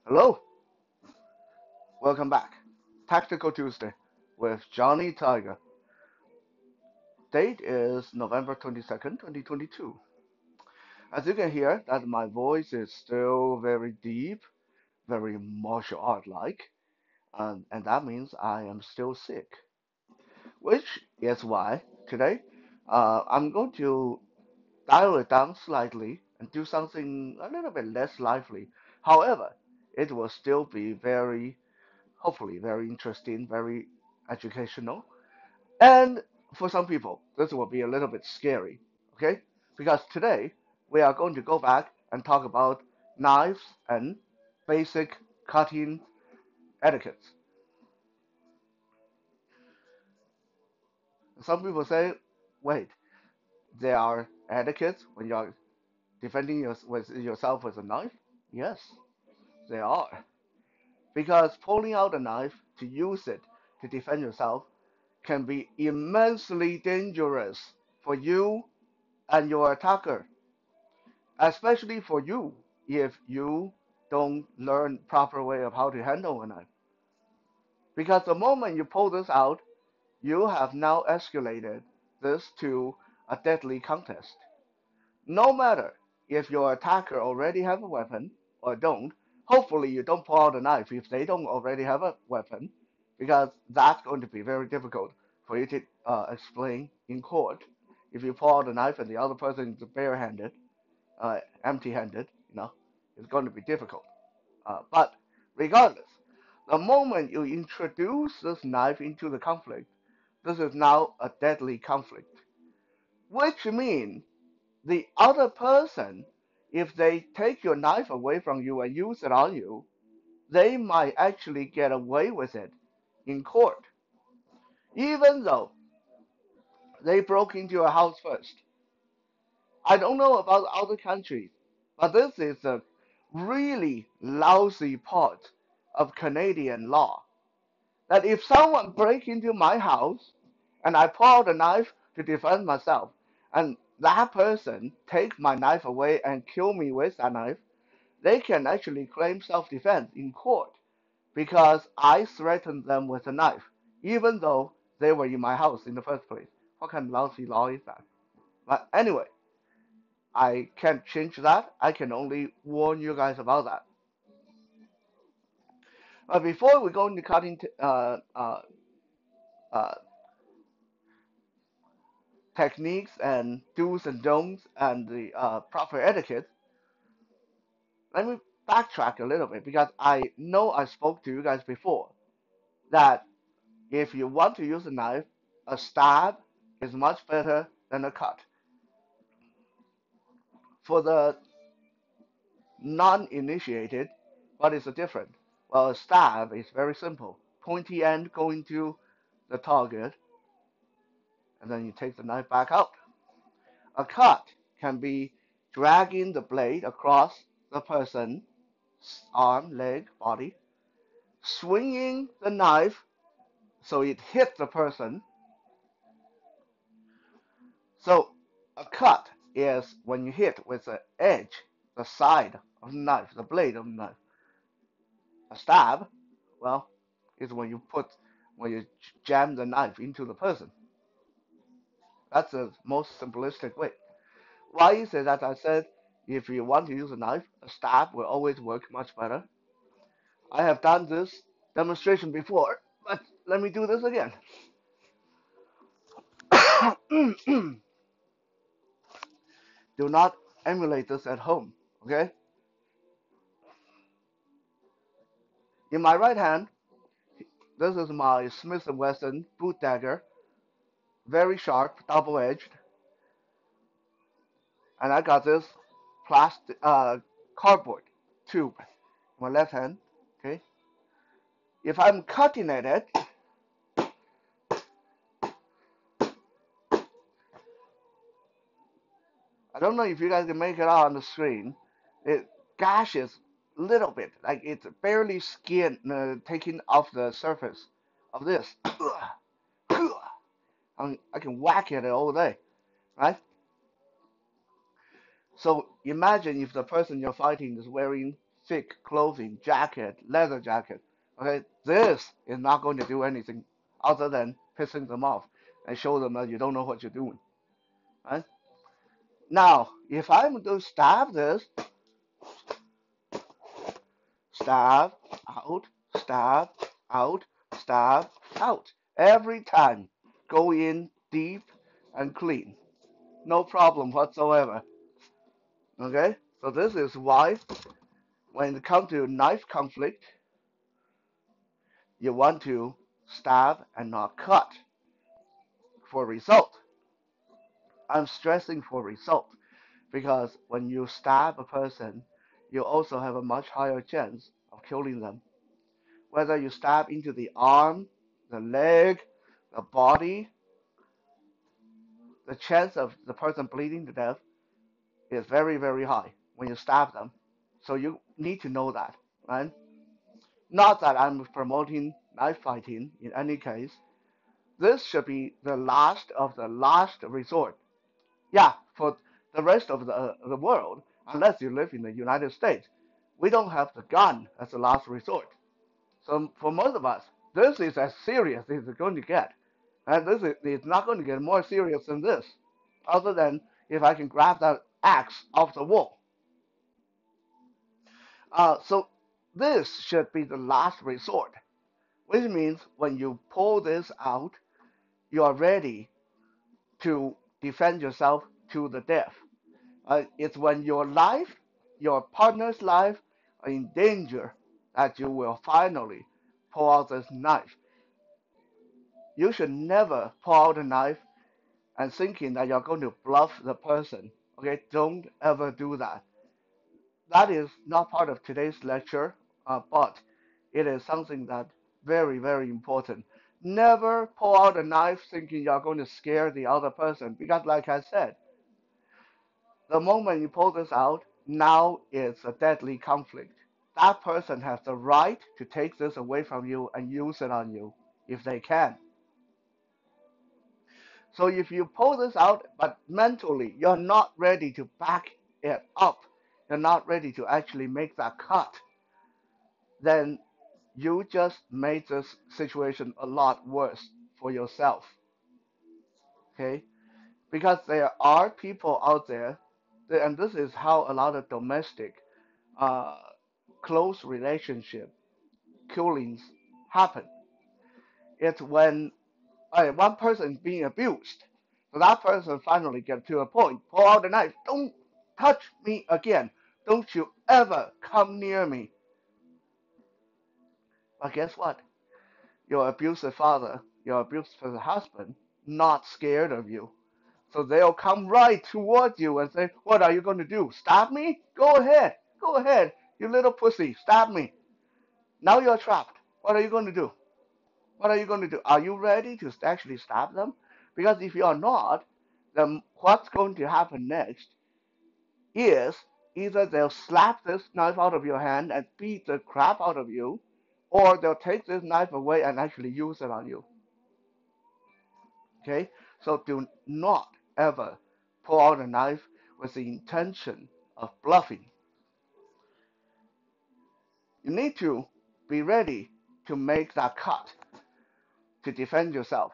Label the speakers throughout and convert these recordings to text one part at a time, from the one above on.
Speaker 1: Hello, welcome back. Tactical Tuesday with Johnny Tiger. Date is November 22nd, 2022. As you can hear, that my voice is still very deep, very martial art like, and that means I am still sick. Which is why today I'm going to dial it down slightly and do something a little bit less lively. However, it will still be hopefully, very interesting, very educational. And for some people, this will be a little bit scary, okay? Because today we are going to go back and talk about knives and basic cutting etiquettes. Some people say, wait, there are etiquettes when you're defending yourself with a knife? Yes, there are. Because pulling out a knife to use it to defend yourself can be immensely dangerous for you and your attacker, especially for you if you don't learn proper way of how to handle a knife. Because the moment you pull this out, you have now escalated this to a deadly contest. No matter if your attacker already have a weapon or don't, hopefully you don't pull out a knife if they don't already have a weapon, because that's going to be very difficult for you to explain in court. If you pull out a knife and the other person is barehanded, empty-handed, it's going to be difficult. But regardless, the moment you introduce this knife into the conflict, this is now a deadly conflict, which means the other person, if they take your knife away from you and use it on you, they might actually get away with it in court, even though they broke into your house first. I don't know about other countries, but this is a really lousy part of Canadian law. That if someone break into my house and I pull out a knife to defend myself, and that person take my knife away and kill me with that knife, they can actually claim self-defense in court because I threatened them with a knife, even though they were in my house in the first place. What kind of lousy law is that? But anyway, I can't change that. I can only warn you guys about that. But before we go into cutting uh, techniques and do's and don'ts and the proper etiquette, let me backtrack a little bit because I know I spoke to you guys before that if you want to use a knife, a stab is much better than a cut. For the non-initiated, what is the difference? Well, a stab is very simple. Pointy end going to the target, and then you take the knife back out. A cut can be dragging the blade across the person's arm, leg, body, swinging the knife so it hits the person. So a cut is when you hit with the edge, the side of the knife, the blade of the knife. A stab, well, is when you jam the knife into the person. That's the most simplistic way. Why is it that I said if you want to use a knife, a stab will always work much better? I have done this demonstration before, but let me do this again. Do not emulate this at home, okay? In my right hand, this is my Smith & Wesson boot dagger, very sharp, double-edged, and I got this plastic cardboard tube in my left hand, okay? If I'm cutting at it, I don't know if you guys can make it out on the screen. It gashes a little bit, like it's barely skin taking off the surface of this. I can whack at it all day, right? So imagine if the person you're fighting is wearing thick clothing, jacket, leather jacket. Okay, this is not going to do anything other than pissing them off and show them that you don't know what you're doing. Right? Now, if I'm to stab this, stab out, stab out, stab out, every time, go in deep and clean, no problem whatsoever. Okay, so this is why when it comes to knife conflict, you want to stab and not cut for result. I'm stressing for result because when you stab a person, you also have a much higher chance of killing them. Whether you stab into the arm, the leg, the body, the chance of the person bleeding to death is very, very high when you stab them. So you need to know that, right? Not that I'm promoting knife fighting in any case. This should be the last of the last resort. Yeah, for the rest of the world, unless you live in the United States, we don't have the gun as a last resort. So for most of us, this is as serious as it's going to get. And this is it's not going to get more serious than this, other than if I can grab that axe off the wall. So this should be the last resort, which means when you pull this out, you are ready to defend yourself to the death. It's when your life, your partner's life, are in danger that you will finally pull out this knife. You should never pull out a knife and thinking that you're going to bluff the person. Okay, don't ever do that. That is not part of today's lecture, but it is something that very, very important. Never pull out a knife thinking you're going to scare the other person because, like I said, the moment you pull this out, now it's a deadly conflict. That person has the right to take this away from you and use it on you if they can. So if you pull this out, but mentally you're not ready to back it up, you're not ready to actually make that cut, then you just made this situation a lot worse for yourself. Okay? Because there are people out there, and this is how a lot of domestic, uh, close relationship killings happen. It's when one person is being abused. So that person finally gets to a point, pull out the knife, don't touch me again. Don't you ever come near me. But guess what? Your abusive father, your abusive husband, not scared of you. So they'll come right towards you and say, what are you going to do? Stab me? Go ahead. Go ahead. You little pussy. Stab me. Now you're trapped. What are you going to do? What are you going to do? Are you ready to actually stab them? Because if you are not, then what's going to happen next is either they'll slap this knife out of your hand and beat the crap out of you, or they'll take this knife away and actually use it on you. Okay? So do not ever pull out a knife with the intention of bluffing. You need to be ready to make that cut to defend yourself.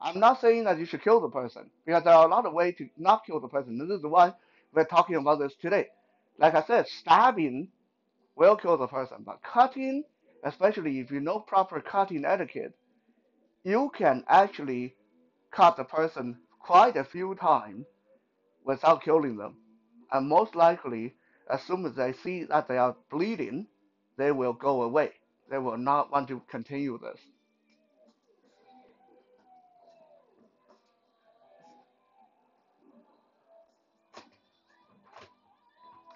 Speaker 1: I'm not saying that you should kill the person because there are a lot of ways to not kill the person. This is why we're talking about this today. Like I said, stabbing will kill the person, but cutting, especially if you know proper cutting etiquette, you can actually cut the person quite a few times without killing them. And most likely, as soon as they see that they are bleeding, they will go away. They will not want to continue this.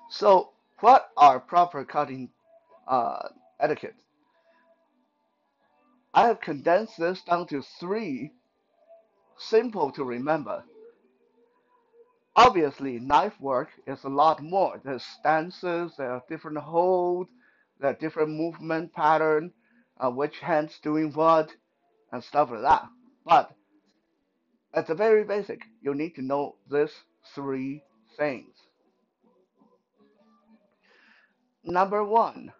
Speaker 1: So, what are proper cutting etiquette? I have condensed this down to three, simple to remember. Obviously, knife work is a lot more. There's stances, there are different holds, there are different movement pattern, which hand's doing what, and stuff like that. But at the very basic, you need to know these three things. Number one,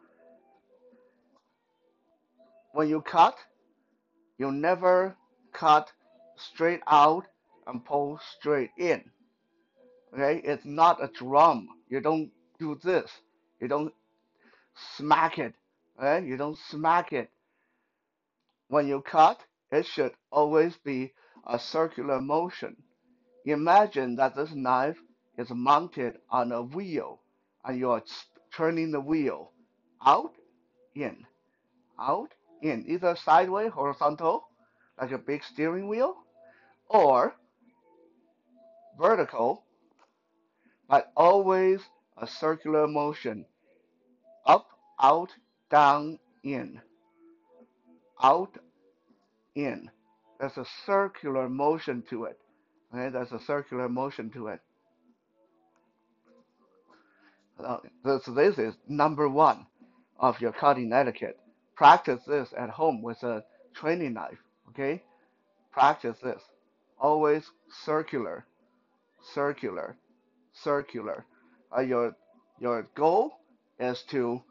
Speaker 1: when you cut, you never cut straight out and pull straight in. Okay, it's not a drum. You don't do this. You don't smack it. Okay, you don't smack it. When you cut, it should always be a circular motion. Imagine that this knife is mounted on a wheel and you are turning the wheel out, in, out, in, either sideways, horizontal, like a big steering wheel, or vertical, but always a circular motion. Up, out, down, in, out, in. There's a circular motion to it. Okay, there's a circular motion to it. This is number one of your cutting etiquette. Practice this at home with a training knife. Okay, practice this. Always circular, circular, circular. Your goal is to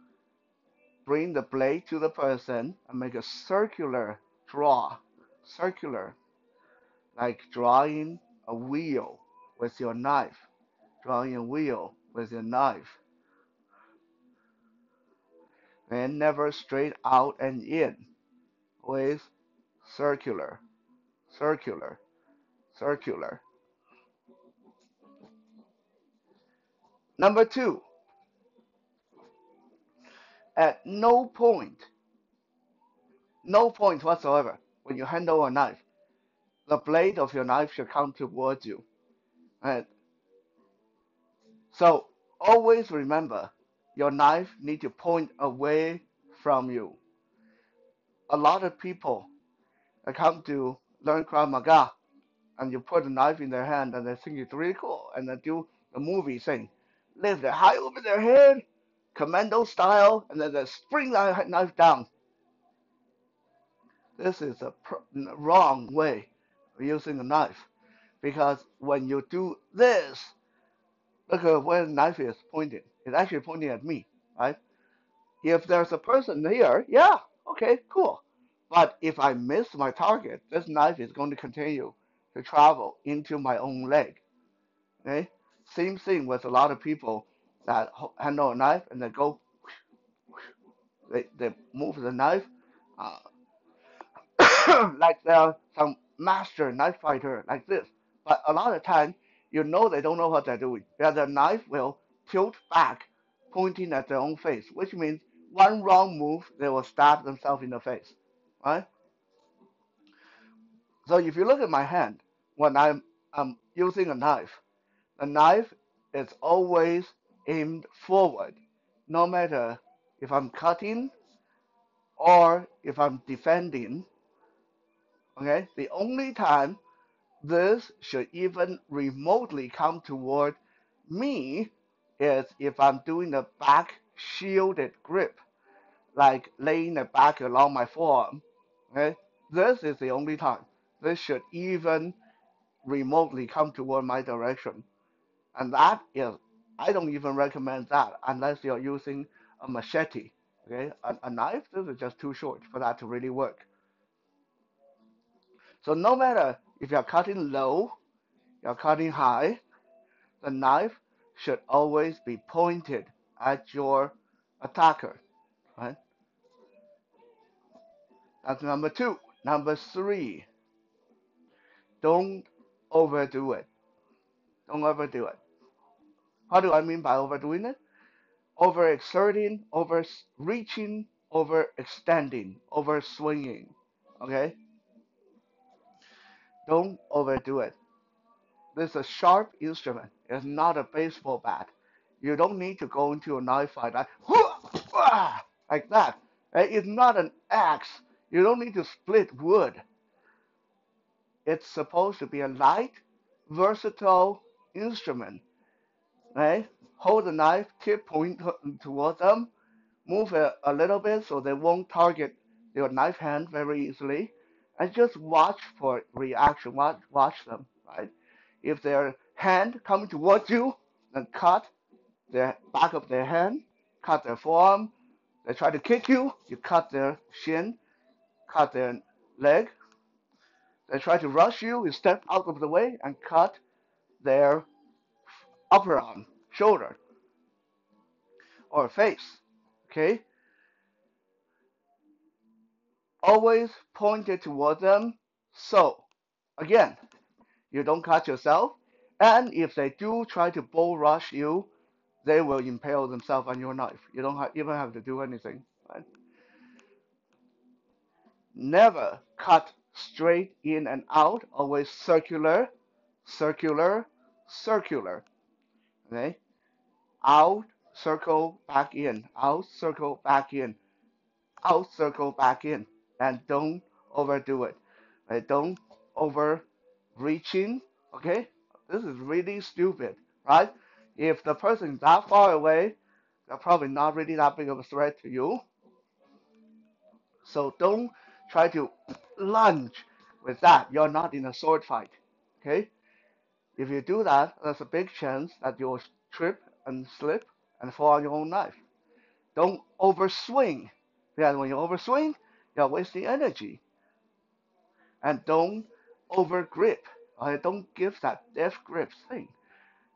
Speaker 1: bring the blade to the person and make a circular draw, circular, like drawing a wheel with your knife, drawing a wheel with your knife, and never straight out and in, always circular, circular, circular. Number two, at no point whatsoever, when you handle a knife, the blade of your knife should come towards you. Right? So always remember, your knife need to point away from you. A lot of people that come to learn Krav Maga, and you put a knife in their hand, and they think it's really cool, and they do the movie thing, lift it high over their head, commando style, and then they spring that knife down. This is a wrong way of using a knife, because when you do this, look at where the knife is pointing. It's actually pointing at me, right? If there's a person here, yeah, okay, cool. But if I miss my target, this knife is going to continue to travel into my own leg. Okay? Same thing with a lot of people that handle a knife and they go, they move the knife uh, like they're some master knife fighter like this. But a lot of times, you know they don't know what they're doing. Yeah, the knife will tilt back, pointing at their own face, which means one wrong move, they will stab themselves in the face. Right? So if you look at my hand, when I'm using a knife, the knife is always aimed forward, no matter if I'm cutting or if I'm defending. Okay, the only time this should even remotely come toward me is if I'm doing a back shielded grip, like laying it back along my forearm. Okay, this is the only time this should even remotely come toward my direction. And that is, I don't even recommend that unless you're using a machete. Okay, a knife, this is just too short for that to really work. So no matter if you're cutting low, you're cutting high, the knife should always be pointed at your attacker. Right? That's number two. Number three, don't overdo it. Don't overdo it. What do I mean by overdoing it? Overexerting, overreaching, overextending, overswinging. Okay? Don't overdo it. This is a sharp instrument. It's not a baseball bat. You don't need to go into a knife fight like that. It's not an axe. You don't need to split wood. It's supposed to be a light, versatile instrument. Right? Hold the knife, tip point towards them, move it a little bit so they won't target your knife hand very easily, and just watch for reaction. Watch them, right? If their hand coming towards you, then cut the back of their hand. cut their forearm. They try to kick you, you cut their shin, cut their leg. They try to rush you, you step out of the way and cut their upper arm, shoulder, or face. Okay? Always point it toward them. So, again, you don't cut yourself. And if they do try to bull rush you, they will impale themselves on your knife. You don't even have to do anything. Right? Never cut straight in and out. Always circular, circular, circular. Okay? Out, circle, back in. Out, circle, back in. Out, circle, back in. And don't overdo it. Right? Don't overreaching. Okay? This is really stupid, right? If the person is that far away, they're probably not really that big of a threat to you. So don't try to lunge with that. You're not in a sword fight. Okay? If you do that, there's a big chance that you'll trip and slip and fall on your own knife. Don't overswing. Because when you overswing, you're wasting energy. And don't overgrip. Right? Don't give that death grip thing.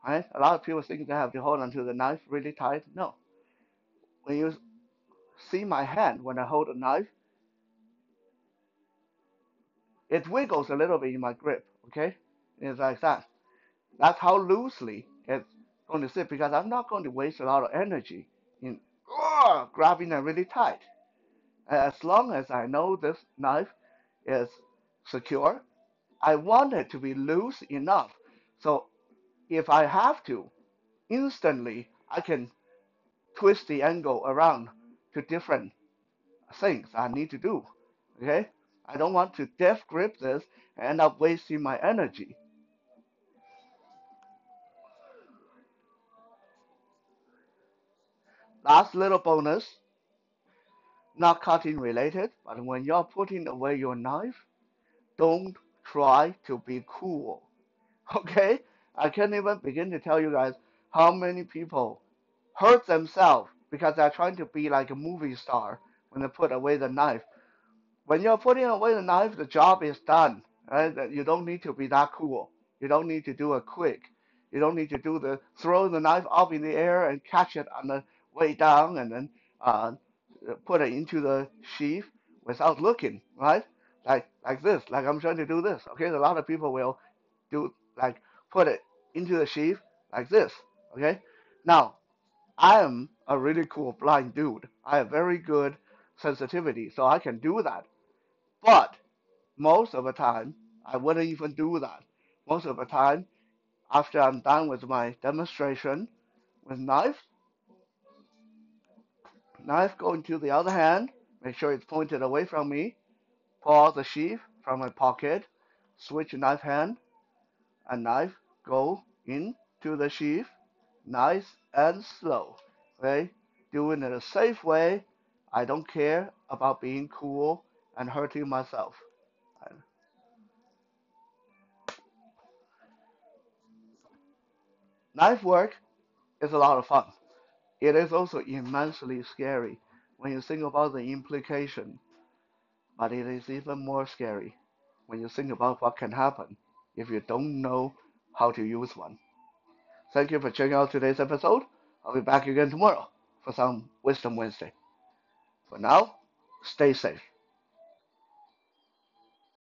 Speaker 1: Right? A lot of people think they have to hold onto the knife really tight. No. When you see my hand when I hold a knife, it wiggles a little bit in my grip. Okay? It's like that. That's how loosely it's going to sit because I'm not going to waste a lot of energy in grabbing it really tight. As long as I know this knife is secure, I want it to be loose enough. So if I have to, instantly I can twist the angle around to different things I need to do. Okay? I don't want to death grip this and end up wasting my energy. Last little bonus, not cutting related, but when you're putting away your knife, don't try to be cool. Okay? I can't even begin to tell you guys how many people hurt themselves because they're trying to be like a movie star when they put away the knife. When you're putting away the knife, the job is done. Right? You don't need to be that cool. You don't need to do it quick. You don't need to do the throw the knife up in the air and catch it on the way down and then put it into the sheath without looking, right? Like this, like I'm trying to do this. Okay, a lot of people will do like put it into the sheath like this. Okay, now I am a really cool blind dude. I have very good sensitivity, so I can do that. But most of the time, I wouldn't even do that. Most of the time, after I'm done with my demonstration with knife go into the other hand, make sure it's pointed away from me, pull out the sheath from my pocket, switch knife hand, and knife go into the sheath, nice and slow. Okay? Doing it a safe way. I don't care about being cool and hurting myself. Knife work is a lot of fun. It is also immensely scary when you think about the implication, but it is even more scary when you think about what can happen if you don't know how to use one. Thank you for checking out today's episode. I'll be back again tomorrow for some Wisdom Wednesday. For now, stay safe.